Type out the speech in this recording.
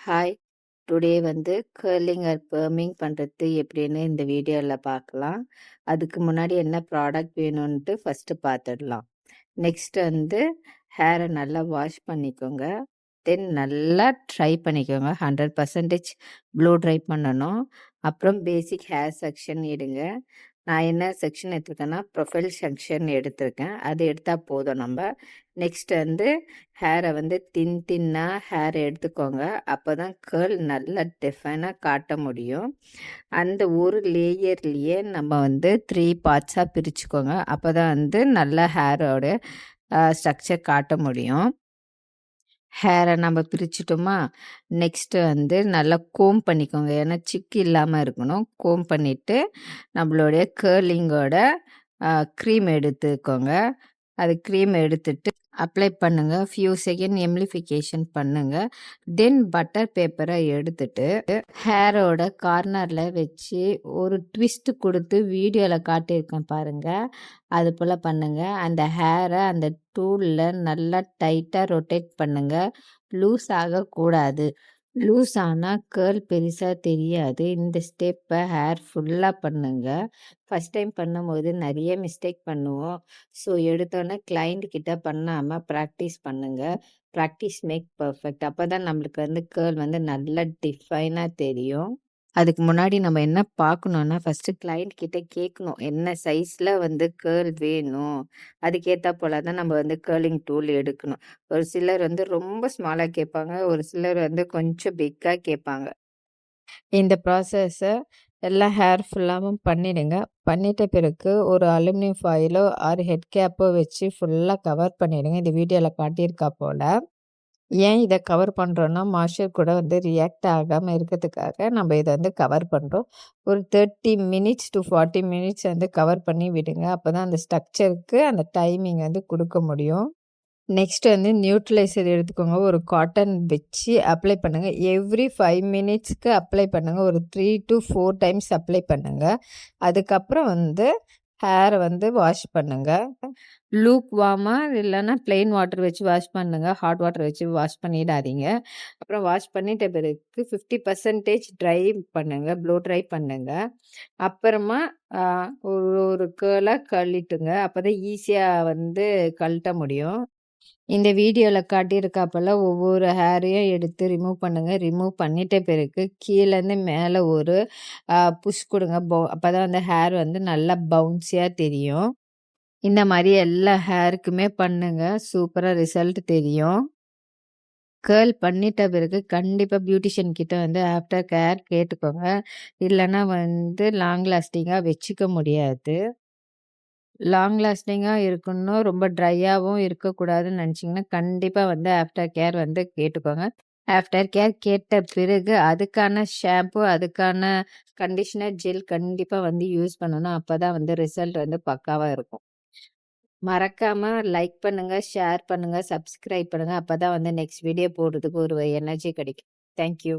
Hi! Today வந்து curling R perming பண்ணுறது எப்படின்னு இந்த வீடியோவில் பார்க்கலாம். அதுக்கு முன்னாடி என்ன ப்ராடக்ட் வேணும்ன்ட்டு ஃபஸ்ட்டு பார்த்துடலாம். நெக்ஸ்ட் வந்து ஹேரை நல்லா வாஷ் பண்ணிக்கோங்க. தென் நல்லா ட்ரை பண்ணிக்கோங்க. 100% ப்ளோ ட்ரை பண்ணணும். அப்புறம் பேசிக் ஹேர் செக்ஷன் எடுங்க. நான் என்ன செக்ஷன் எடுத்திருக்கேன்னா ப்ரொஃபைல் செக்ஷன் எடுத்திருக்கேன். அது எடுத்தால் போதும் நம்ம. நெக்ஸ்ட் வந்து ஹேரை வந்து தின்னாக ஹேர் எடுத்துக்கோங்க. அப்போ தான் கேர்ள் நல்லா டிஃபைனாக காட்ட முடியும். அந்த ஒரு லேயர்லேயே நம்ம வந்து 3 பார்ட்ஸாக பிரிச்சுக்கோங்க. அப்போ தான் வந்து நல்ல ஹேரோட ஸ்ட்ரக்சர் காட்ட முடியும். ஹேரை நம்ம பிரிச்சுட்டோமா, நெக்ஸ்ட்டு வந்து நல்லா கோம் பண்ணிக்கோங்க. ஏன்னா சிக்கு இல்லாமல் இருக்கணும். கோம் பண்ணிவிட்டு நம்மளுடைய கேர்லிங்கோட க்ரீம் எடுத்துக்கோங்க. அது க்ரீம் எடுத்துட்டு அப்ளை பண்ணுங்கள். ஃபியூ செகண்ட் எம்லிஃபிகேஷன் பண்ணுங்கள். தென் பட்டர் பேப்பரை எடுத்துட்டு ஹேரோட கார்னரில் வச்சு ஒரு ட்விஸ்ட்டு கொடுத்து வீடியோவில் காட்டியிருக்கேன் பாருங்கள். அது போல் பண்ணுங்கள். அந்த ஹேரை அந்த டூலில் நல்லா டைட்டாக ரொட்டேட் பண்ணுங்கள். லூஸ் ஆகக்கூடாது. லூஸ் ஆனால் கேர்ள் பெருசாக தெரியாது. இந்த ஸ்டெப்பை ஹேர் ஃபுல்லாக பண்ணுங்கள். ஃபஸ்ட் டைம் பண்ணும்போது நிறைய மிஸ்டேக் பண்ணுவோம். ஸோ எடுத்தோன்னே கிளைண்ட் கிட்ட பண்ணாமல் ப்ராக்டிஸ் பண்ணுங்கள். Practice make perfect. அப்போ தான் நம்மளுக்கு வந்து கேர்ள் வந்து நல்லா டிஃபைனாக தெரியும். அதுக்கு முன்னாடி நம்ம என்ன பார்க்கணுன்னா ஃபஸ்ட்டு கிளைண்ட் கிட்ட கேட்கணும். என்ன சைஸில் வந்து கேர்ள் வேணும். அதுக்கேற்றா போல தான் நம்ம வந்து கேர்லிங் டூல் எடுக்கணும். ஒரு சிலர் வந்து ரொம்ப ஸ்மாலாக கேட்பாங்க. ஒரு சிலர் வந்து கொஞ்சம் பிக்காக கேட்பாங்க. இந்த ப்ராசஸை எல்லாம் ஹேர் ஃபுல்லாகவும் பண்ணிடுங்க. பண்ணிட்ட பிறகு ஒரு அலுமினியம் ஃபாயிலோ ஆர் ஹெட் கேப்போ வச்சு ஃபுல்லாக கவர் பண்ணிடுங்க. இந்த வீடியோவில் காட்டியிருக்கா போல். ஏன் இதை கவர் பண்ணுறோன்னா மாய்ஸ்சர் கூட வந்து ரியாக்ட் ஆகாமல் இருக்கிறதுக்காக நம்ம இதை வந்து கவர் பண்ணுறோம். ஒரு 30 மினிட்ஸ் டு 40 மினிட்ஸ் வந்து கவர் பண்ணி விடுங்க. அப்போ தான் அந்த ஸ்ட்ரக்சருக்கு அந்த டைமிங் வந்து கொடுக்க முடியும். நெக்ஸ்ட் வந்து நியூட்ரலைசர் எடுத்துக்கோங்க. ஒரு காட்டன் வச்சு அப்ளை பண்ணுங்கள். எவ்ரி 5 மினிட்ஸ்க்கு அப்ளை பண்ணுங்கள். ஒரு 3 to 4 டைம்ஸ் அப்ளை பண்ணுங்கள். அதுக்கப்புறம் வந்து ஹேரை வந்து வாஷ் பண்ணுங்கள். லூக் வார்மாக இல்லைன்னா ப்ளெயின் வாட்டர் வச்சு வாஷ் பண்ணுங்கள். ஹாட் வாட்டர் வச்சு வாஷ் பண்ணிடாதீங்க. அப்புறம் வாஷ் பண்ணிட்ட பிறகு 50% ட்ரை பண்ணுங்கள். ப்ளோ ட்ரை பண்ணுங்கள். அப்புறமா ஒரு கேர்லாக கழட்டிட்டுங்க. அப்போ தான் ஈஸியாக வந்து கழட்ட முடியும். இந்த வீடியோவில் காட்டியிருக்காப்போல் ஒவ்வொரு ஹேரையும் எடுத்து ரிமூவ் பண்ணுங்கள். ரிமூவ் பண்ணிட்ட பிறகு கீழேருந்து மேலே ஒரு புஷ் கொடுங்க. அப்போ தான் வந்து ஹேர் வந்து நல்லா பவுன்ஸியாக தெரியும். இந்த மாதிரி எல்லா ஹேருக்குமே பண்ணுங்கள். சூப்பராக ரிசல்ட் தெரியும். கேர்ள் பண்ணிட்ட பிறகு கண்டிப்பாக பியூட்டிஷியன் கிட்ட வந்து ஆஃப்டர் கேர் கேட்டுக்கோங்க. இல்லைன்னா வந்து லாங் லாஸ்டிங்காக வச்சுக்க முடியாது. லாங் லாஸ்டிங்காக இருக்கணும், ரொம்ப ட்ரையாகவும் இருக்கக்கூடாதுன்னு நினச்சிங்கன்னா கண்டிப்பாக வந்து ஆஃப்டர் கேர் வந்து கேட்டுக்கோங்க. ஆஃப்டர் கேர் கேட்ட பிறகு அதுக்கான ஷாம்பு, அதுக்கான கண்டிஷ்னர், ஜெல் கண்டிப்பாக வந்து யூஸ் பண்ணணும். அப்போ தான் வந்து ரிசல்ட் வந்து பக்காவாக இருக்கும். மறக்காமல் லைக் பண்ணுங்கள், ஷேர் பண்ணுங்கள், சப்ஸ்கிரைப் பண்ணுங்கள். அப்போ தான் வந்து நெக்ஸ்ட் வீடியோ போடுறதுக்கு ஒரு எனர்ஜி கிடைக்கும். தேங்க்யூ.